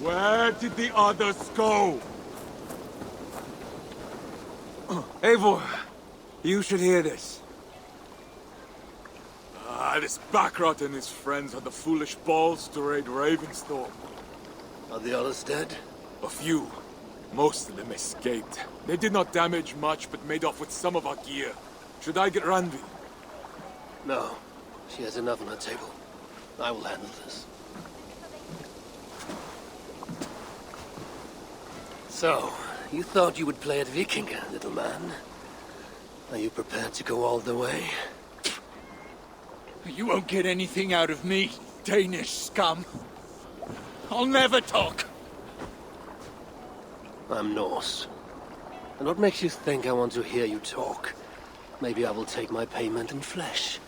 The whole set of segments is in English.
Where did the others go? Eivor, you should hear this. This Backrot and his friends had the foolish balls to raid Ravensthorpe. Are the others dead? A few. Most of them escaped. They did not damage much, but made off with some of our gear. Should I get Randvi? No. She has enough on her table. I will handle this. So, you thought you would play at Viking, little man? Are you prepared to go all the way? You won't get anything out of me, Danish scum. I'll never talk. I'm Norse. And what makes you think I want to hear you talk? Maybe I will take my payment in flesh.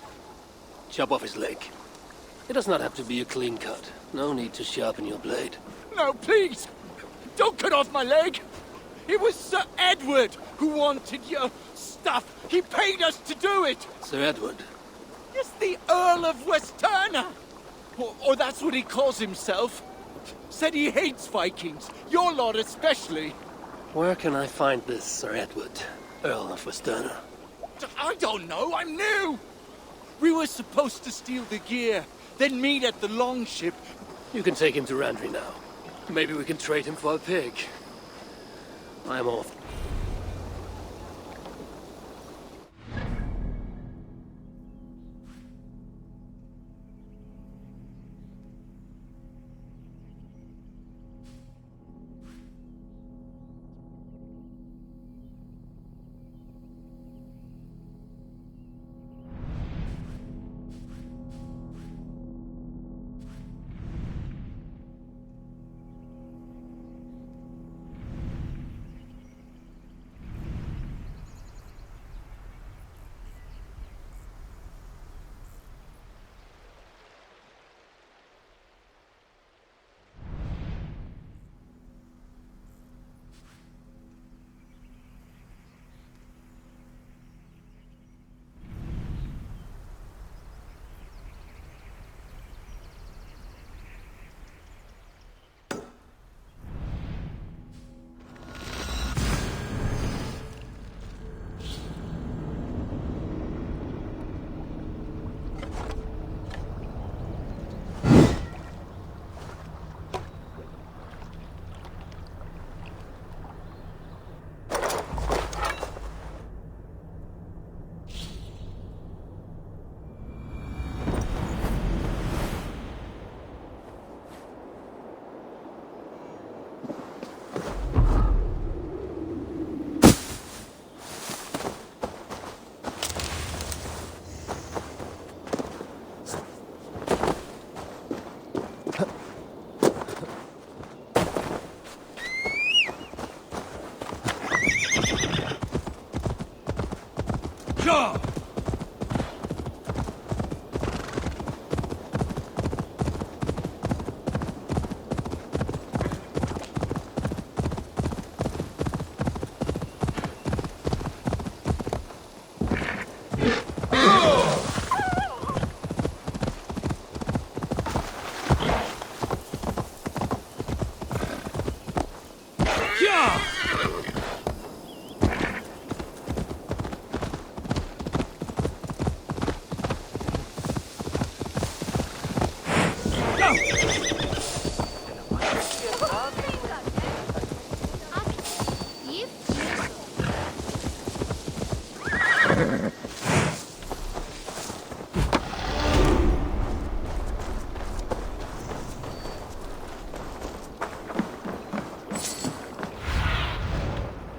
Chop off his leg. It does not have to be a clean cut. No need to sharpen your blade. No, please! Don't cut off my leg! It was Sir Edward who wanted your stuff. He paid us to do it! Sir Edward? Yes, the Earl of Westerna! Or that's what he calls himself. Said he hates Vikings. Your lot especially. Where can I find this Sir Edward, Earl of Westerna? I don't know, I'm new! We were supposed to steal the gear, then meet at the longship. You can take him to Randvi now. Maybe we can trade him for a pig. I'm off.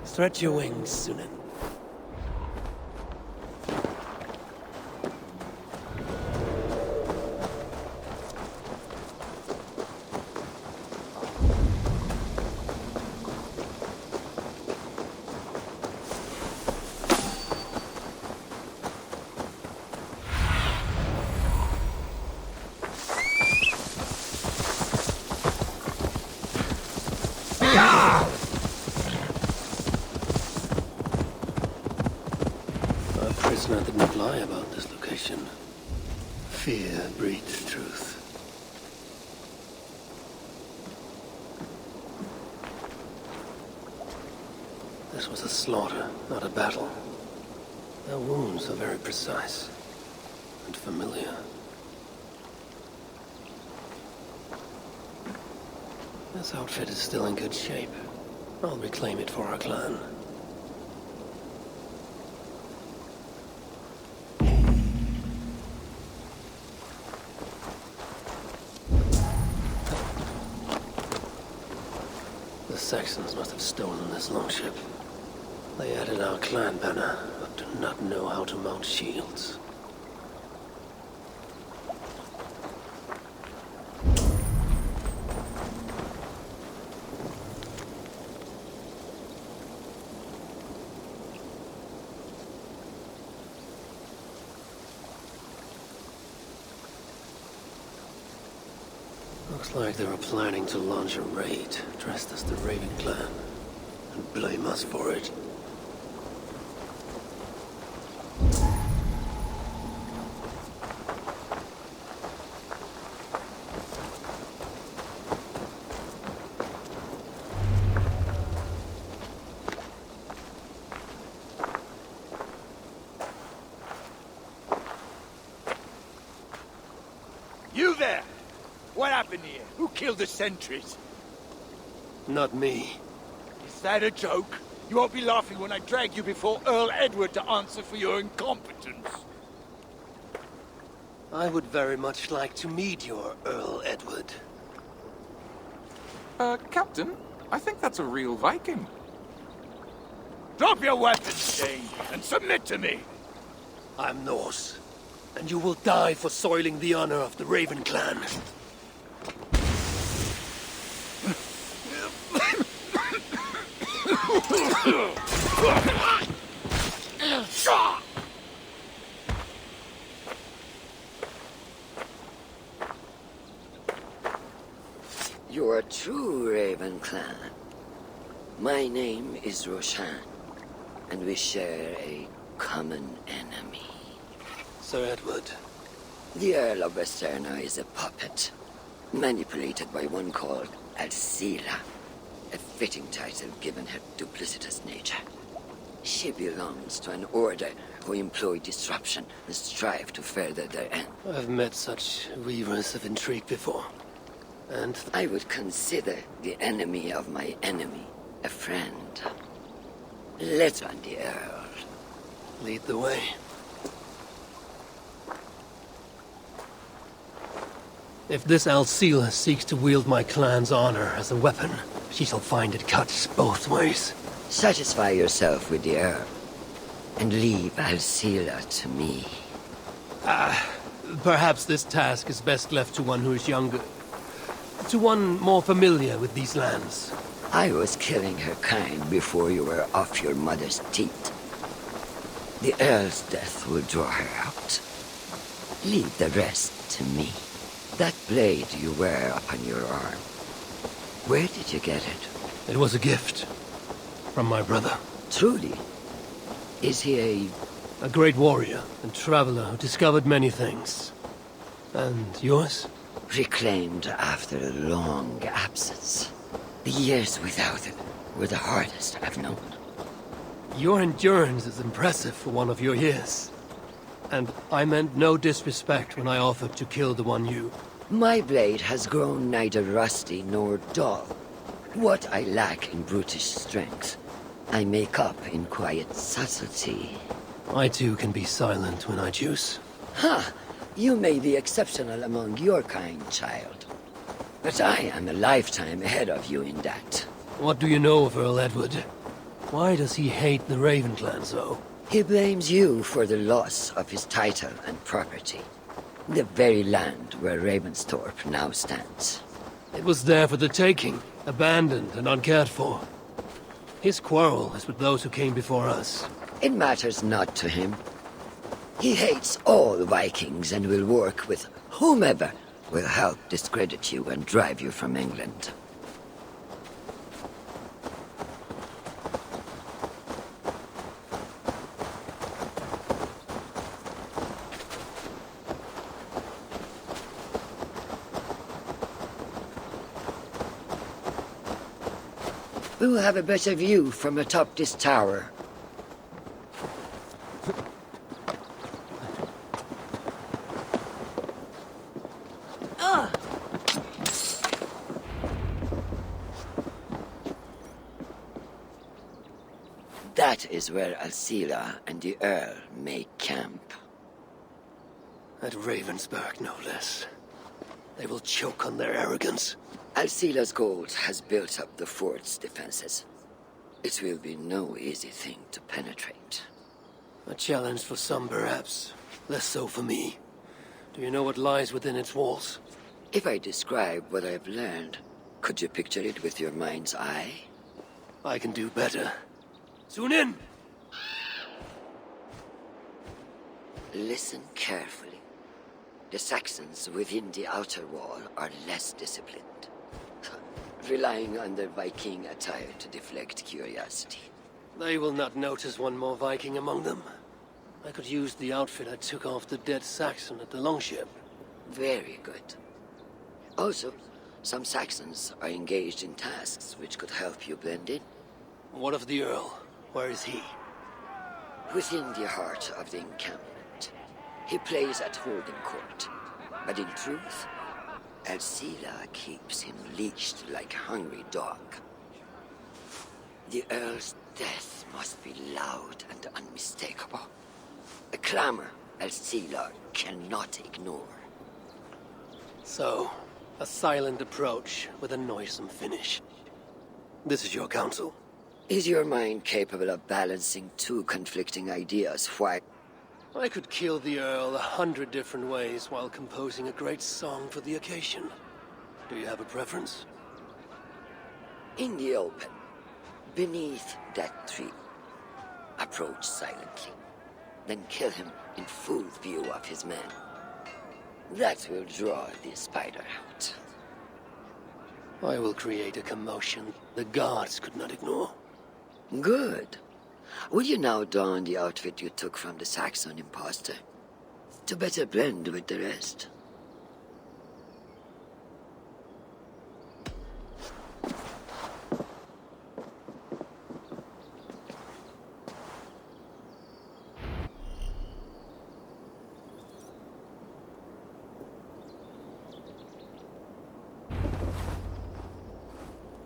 Stretch your wings, Sunan. Prisoner did not lie about this location. Fear breeds truth. slaughter, not a battle. Their wounds are very precise and familiar. This outfit is still in good shape. I'll reclaim it for our clan. The Saxons must have stolen this longship. They added our clan banner, but do not know how to mount shields. Looks like they were planning to launch a raid, dressed as the Raven clan, and blame us for it. You there! What happened here? Who killed the sentries? Not me. Is that a joke? You won't be laughing when I drag you before Earl Edward to answer for your incompetence. I would very much like to meet your Earl Edward. Captain, I think that's a real Viking. Drop your weapons, Dane, and submit to me! I'm Norse, and you will die for soiling the honor of the Raven clan. You are true, Raven clan. My name is Roshan, and we share a common enemy. Sir Edward. The Earl of Westerna is a puppet, manipulated by one called Alcila, a fitting title given her duplicitous nature. She belongs to an order who employ disruption and strive to further their end. I've met such weavers of intrigue before. And I would consider the enemy of my enemy a friend. Let's run the Earl. lead the way. If this Alcila seeks to wield my clan's honor as a weapon, she shall find it cuts both ways. Satisfy yourself with the Earl, and leave Alcila to me. Perhaps this task is best left to one who is younger. To one more familiar with these lands. I was killing her kind before you were off your mother's teeth. The Earl's death will draw her out. Leave the rest to me. That blade you wear upon your arm, where did you get it? It was a gift from my brother. Truly? Is he A great warrior and traveler who discovered many things. And yours? reclaimed after a long absence? The years without it were the hardest I've known. Your endurance is impressive for one of your years. And I meant no disrespect when I offered to kill the one you... My blade has grown neither rusty nor dull. What I lack in brutish strength, I make up in quiet subtlety. I too can be silent when I choose. Ha! You may be exceptional among your kind, child. But I am a lifetime ahead of you in that. What do you know of Earl Edward? Why does he hate the Raven clan so? He blames you for the loss of his title and property. The very land where Ravensthorpe now stands. It was there for the taking, abandoned and uncared for. His quarrel is with those who came before us. It matters not to him. He hates all Vikings and will work with whomever will help discredit you and drive you from England. We will have a better view from atop this tower is where Alcila and the Earl make camp. At Ravensburg, no less. They will choke on their arrogance. Alcila's gold has built up the fort's defenses. It will be no easy thing to penetrate. A challenge for some, perhaps. Less so for me. Do you know what lies within its walls? If I describe what I've learned, could you picture it with your mind's eye? I can do better. Soon in! Listen carefully. The Saxons within the outer wall are less disciplined, relying on their Viking attire to deflect curiosity. They will not notice one more Viking among them. I could use the outfit I took off the dead Saxon at the longship. Very good. Also, some Saxons are engaged in tasks which could help you blend in. What of the Earl? Where is he? Within the heart of the encampment, he plays at holding court. But in truth, Alcila keeps him leashed like a hungry dog. The Earl's death must be loud and unmistakable. A clamor Alcila cannot ignore. So, a silent approach with a noisome finish. This is your counsel. Is your mind capable of balancing two conflicting ideas? Why? I could kill the Earl 100 different ways while composing a great song for the occasion. Do you have a preference? In the open, beneath that tree, approach silently, then kill him in full view of his men. That will draw the spider out. I will create a commotion the guards could not ignore. Good. Will you now don the outfit you took from the Saxon imposter, to better blend with the rest?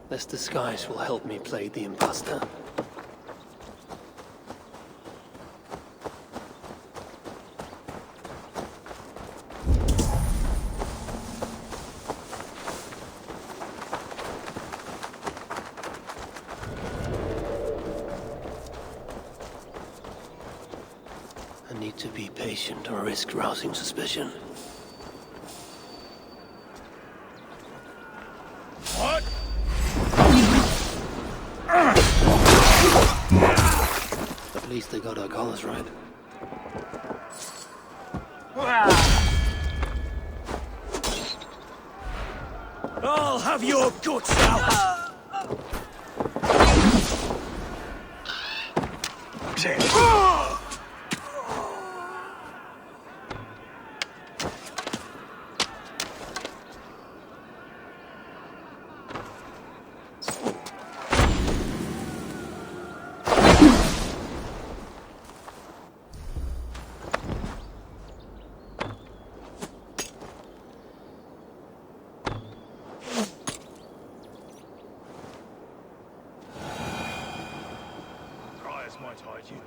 This disguise will help me play the imposter. I need to be patient or risk rousing suspicion. What? At least they got our colors right. I'll have your guts out! Priors might hide you.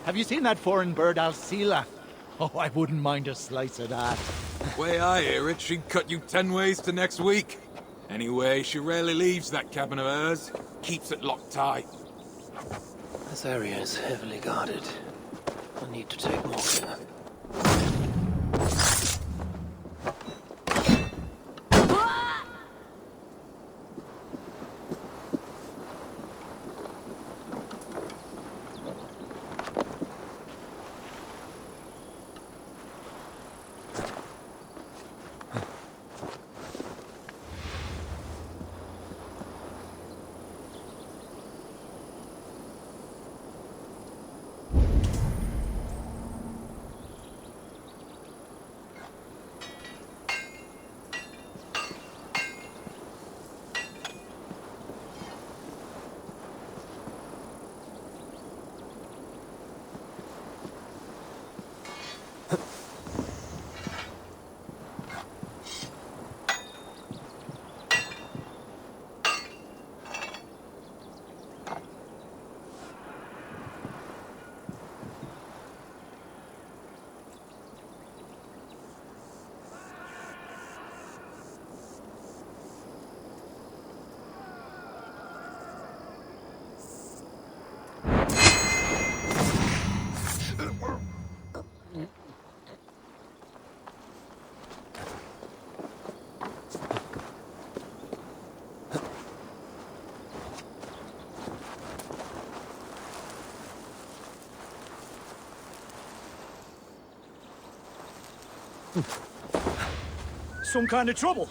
Have you seen that foreign bird, Alcila? Oh, I wouldn't mind a slice of that. Way I hear it, she'd cut you 10 ways to next week. Anyway, she rarely leaves that cabin of hers. Keeps it locked tight. This area is heavily guarded. I need to take more care. Some kind of trouble.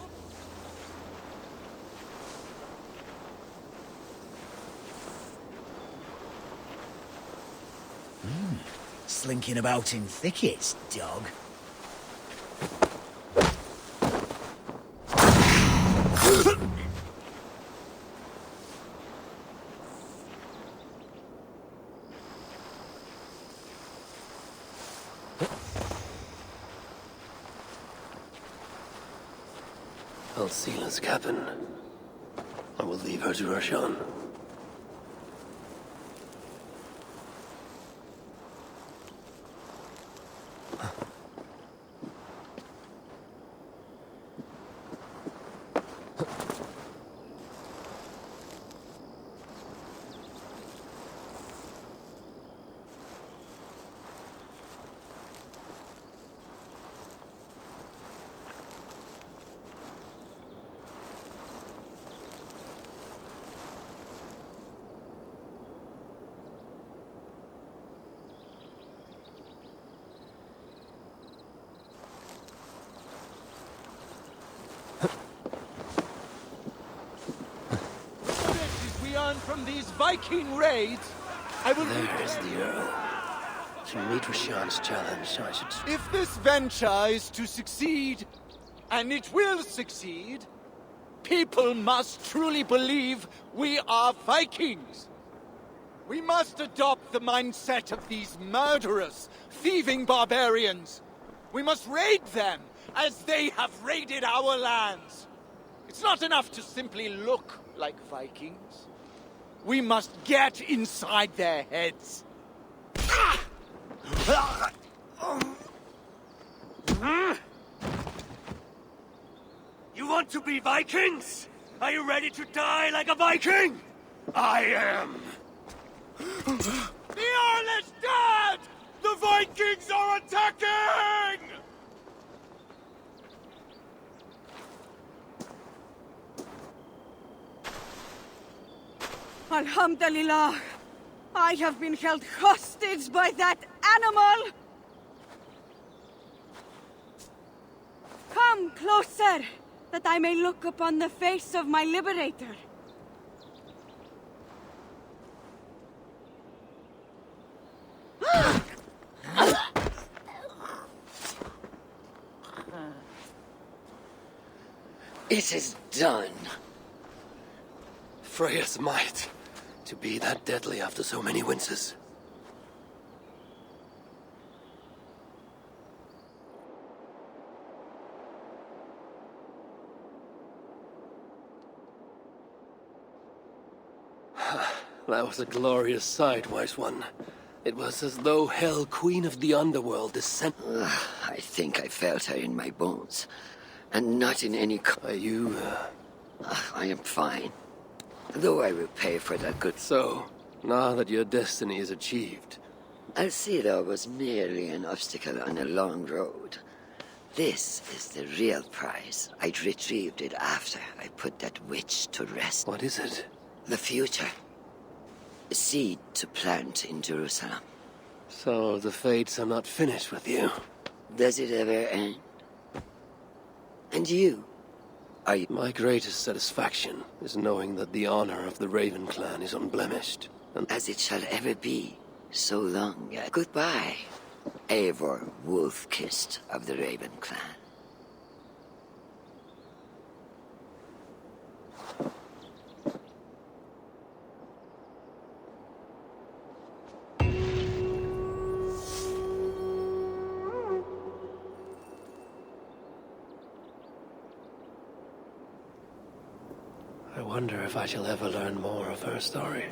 Slinking about in thickets, dog. Alcila's cabin. I will leave her to Roshan. We earn from these Viking raids. I will. There's the Earl. To meet Roshan's challenge, I should... If this venture is to succeed, and it will succeed, people must truly believe we are Vikings. We must adopt the mindset of these murderous, thieving barbarians. We must raid them as they have raided our lands. It's not enough to simply look like Vikings. We must get inside their heads. You want to be Vikings? Are you ready to die like a Viking? I am. The Earl is dead! The Vikings are attacking! Alhamdulillah. I have been held hostage by that animal! Come closer, that I may look upon the face of my liberator. It is done. Freya's might. To be that deadly after so many winters. That was a glorious sight, wise one. It was as though Hell, Queen of the Underworld, descended. I think I felt her in my bones. And not in any... Are you, I am fine. Though I will pay for that good... So, now that your destiny is achieved... Alcida was merely an obstacle on a long road. This is the real prize. I'd retrieved it after I put that witch to rest. What is it? The future. A seed to plant in Jerusalem. So the fates are not finished with you. Does it ever end? And you? Are you... My greatest satisfaction is knowing that the honor of the Raven clan is unblemished. And As it shall ever be, so long yet. Goodbye, Eivor Wolf-Kissed of the Raven clan. I wonder if I shall ever learn more of her story.